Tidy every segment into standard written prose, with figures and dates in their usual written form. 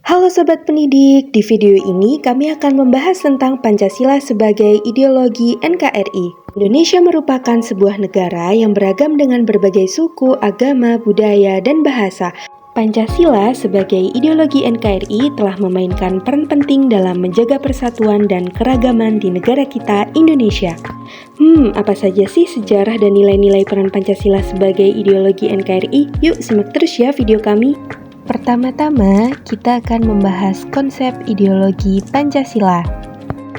Halo Sobat Pendidik, di video ini kami akan membahas tentang Pancasila sebagai ideologi NKRI. Indonesia merupakan sebuah negara yang beragam dengan berbagai suku, agama, budaya, dan bahasa. Pancasila sebagai ideologi NKRI telah memainkan peran penting dalam menjaga persatuan dan keragaman di negara kita, Indonesia. Apa saja sih sejarah dan nilai-nilai peran Pancasila sebagai ideologi NKRI? Yuk simak terus ya video kami. Pertama-tama, kita akan membahas konsep ideologi Pancasila.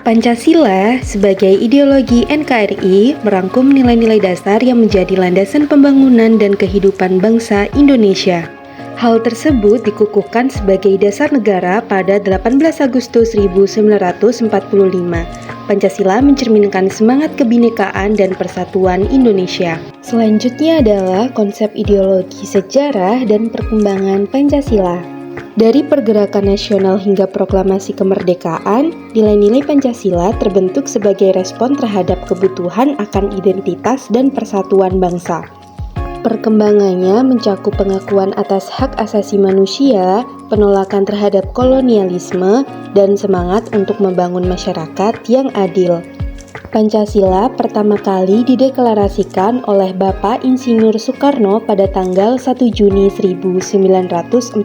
Pancasila sebagai ideologi NKRI merangkum nilai-nilai dasar yang menjadi landasan pembangunan dan kehidupan bangsa Indonesia. Hal tersebut dikukuhkan sebagai dasar negara pada 18 Agustus 1945. Pancasila mencerminkan semangat kebinekaan dan persatuan Indonesia. Selanjutnya adalah konsep ideologi sejarah dan perkembangan Pancasila. Dari pergerakan nasional hingga proklamasi kemerdekaan, nilai-nilai Pancasila terbentuk sebagai respon terhadap kebutuhan akan identitas dan persatuan bangsa. Perkembangannya mencakup pengakuan atas hak asasi manusia, penolakan terhadap kolonialisme, dan semangat untuk membangun masyarakat yang adil. Pancasila pertama kali dideklarasikan oleh Bapak Insinyur Soekarno pada tanggal 1 Juni 1945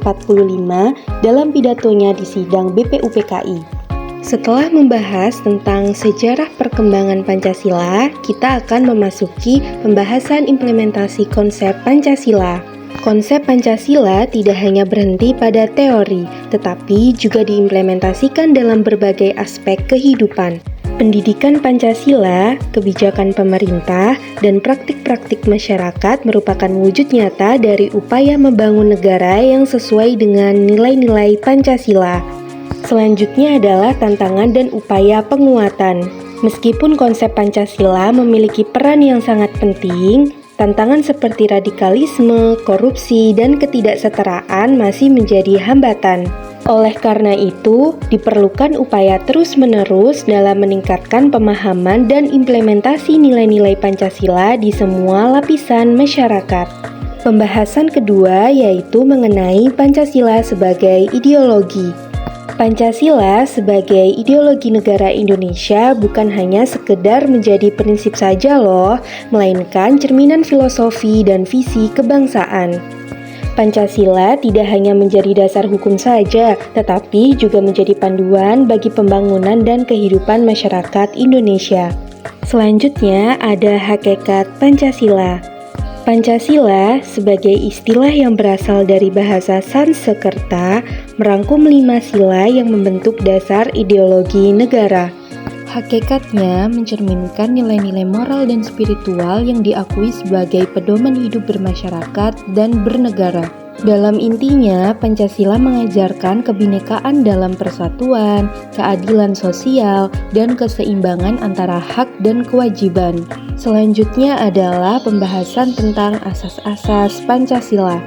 dalam pidatonya di sidang BPUPKI. Setelah membahas tentang sejarah perkembangan Pancasila, kita akan memasuki pembahasan implementasi konsep Pancasila. Konsep Pancasila tidak hanya berhenti pada teori, tetapi juga diimplementasikan dalam berbagai aspek kehidupan. Pendidikan Pancasila, kebijakan pemerintah, dan praktik-praktik masyarakat merupakan wujud nyata dari upaya membangun negara yang sesuai dengan nilai-nilai Pancasila. Selanjutnya adalah tantangan dan upaya penguatan. Meskipun konsep Pancasila memiliki peran yang sangat penting, tantangan seperti radikalisme, korupsi, dan ketidaksetaraan masih menjadi hambatan. Oleh karena itu, diperlukan upaya terus-menerus dalam meningkatkan pemahaman dan implementasi nilai-nilai Pancasila di semua lapisan masyarakat. Pembahasan kedua yaitu mengenai Pancasila sebagai ideologi. Pancasila sebagai ideologi negara Indonesia bukan hanya sekedar menjadi prinsip saja loh, melainkan cerminan filosofi dan visi kebangsaan. Pancasila tidak hanya menjadi dasar hukum saja, tetapi juga menjadi panduan bagi pembangunan dan kehidupan masyarakat Indonesia. Selanjutnya ada hakikat Pancasila. Pancasila sebagai istilah yang berasal dari bahasa Sanskerta merangkum 5 sila yang membentuk dasar ideologi negara. Hakikatnya mencerminkan nilai-nilai moral dan spiritual yang diakui sebagai pedoman hidup bermasyarakat dan bernegara. Dalam intinya, Pancasila mengajarkan kebinekaan dalam persatuan, keadilan sosial, dan keseimbangan antara hak dan kewajiban. Selanjutnya adalah pembahasan tentang asas-asas Pancasila.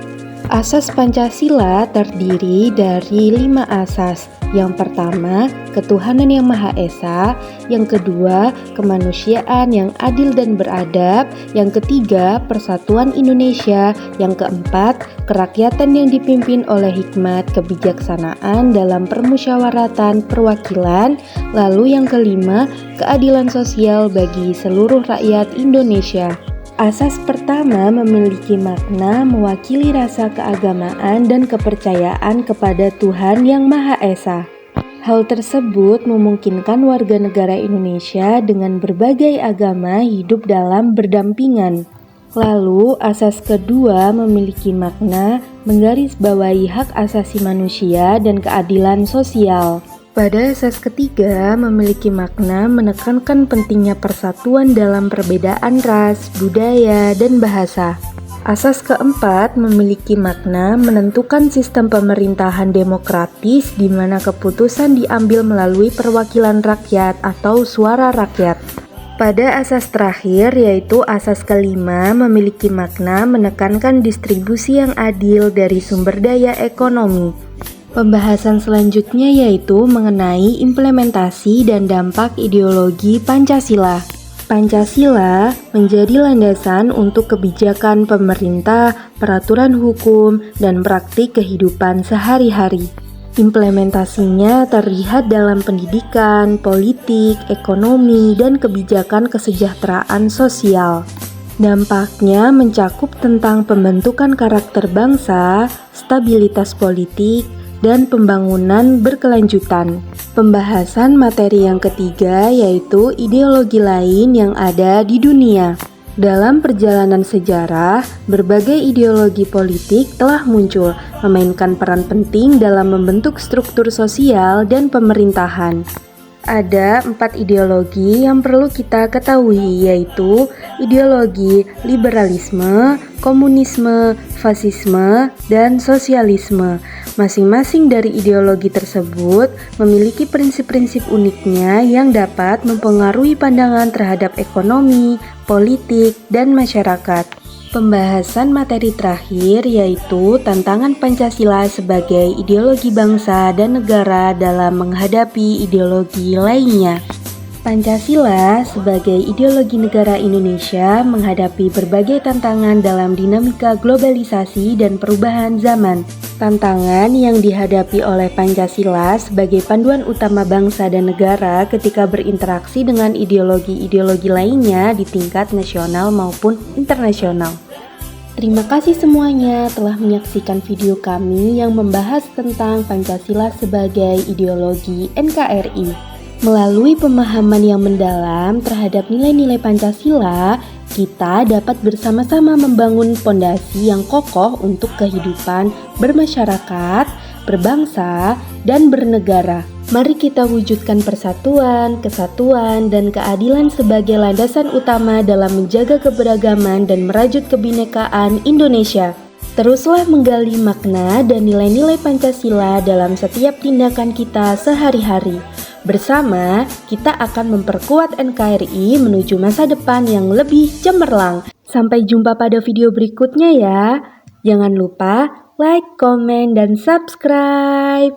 Asas Pancasila terdiri dari 5 asas. Yang pertama, ketuhanan yang Maha Esa. Yang kedua, kemanusiaan yang adil dan beradab. Yang ketiga, persatuan Indonesia. Yang keempat, kerakyatan yang dipimpin oleh hikmat kebijaksanaan dalam permusyawaratan perwakilan. Lalu yang kelima, keadilan sosial bagi seluruh rakyat Indonesia. Asas pertama memiliki makna mewakili rasa keagamaan dan kepercayaan kepada Tuhan Yang Maha Esa. Hal tersebut memungkinkan warga negara Indonesia dengan berbagai agama hidup dalam berdampingan. Lalu, asas kedua memiliki makna menggarisbawahi hak asasi manusia dan keadilan sosial. Pada asas ketiga memiliki makna menekankan pentingnya persatuan dalam perbedaan ras, budaya, dan bahasa. Asas keempat memiliki makna menentukan sistem pemerintahan demokratis di mana keputusan diambil melalui perwakilan rakyat atau suara rakyat. Pada asas terakhir yaitu asas kelima memiliki makna menekankan distribusi yang adil dari sumber daya ekonomi. Pembahasan selanjutnya yaitu mengenai implementasi dan dampak ideologi Pancasila. Pancasila menjadi landasan untuk kebijakan pemerintah, peraturan hukum, dan praktik kehidupan sehari-hari. Implementasinya terlihat dalam pendidikan, politik, ekonomi, dan kebijakan kesejahteraan sosial. Dampaknya mencakup tentang pembentukan karakter bangsa, stabilitas politik, dan pembangunan berkelanjutan. Pembahasan materi yang ketiga yaitu ideologi lain yang ada di dunia. Dalam perjalanan sejarah, berbagai ideologi politik telah muncul, memainkan peran penting dalam membentuk struktur sosial dan pemerintahan. Ada 4 ideologi yang perlu kita ketahui, yaitu ideologi liberalisme, komunisme, fasisme, dan sosialisme. Masing-masing dari ideologi tersebut memiliki prinsip-prinsip uniknya yang dapat mempengaruhi pandangan terhadap ekonomi, politik, dan masyarakat. Pembahasan materi terakhir yaitu tantangan Pancasila sebagai ideologi bangsa dan negara dalam menghadapi ideologi lainnya. Pancasila sebagai ideologi negara Indonesia menghadapi berbagai tantangan dalam dinamika globalisasi dan perubahan zaman. Tantangan yang dihadapi oleh Pancasila sebagai panduan utama bangsa dan negara ketika berinteraksi dengan ideologi-ideologi lainnya di tingkat nasional maupun internasional. Terima kasih semuanya telah menyaksikan video kami yang membahas tentang Pancasila sebagai ideologi NKRI. Melalui pemahaman yang mendalam terhadap nilai-nilai Pancasila, kita dapat bersama-sama membangun fondasi yang kokoh untuk kehidupan bermasyarakat, berbangsa, dan bernegara. Mari kita wujudkan persatuan, kesatuan, dan keadilan sebagai landasan utama dalam menjaga keberagaman dan merajut kebinekaan Indonesia. Teruslah menggali makna dan nilai-nilai Pancasila dalam setiap tindakan kita sehari-hari. Bersama, kita akan memperkuat NKRI menuju masa depan yang lebih cemerlang. Sampai jumpa pada video berikutnya ya. Jangan lupa like, komen, dan subscribe.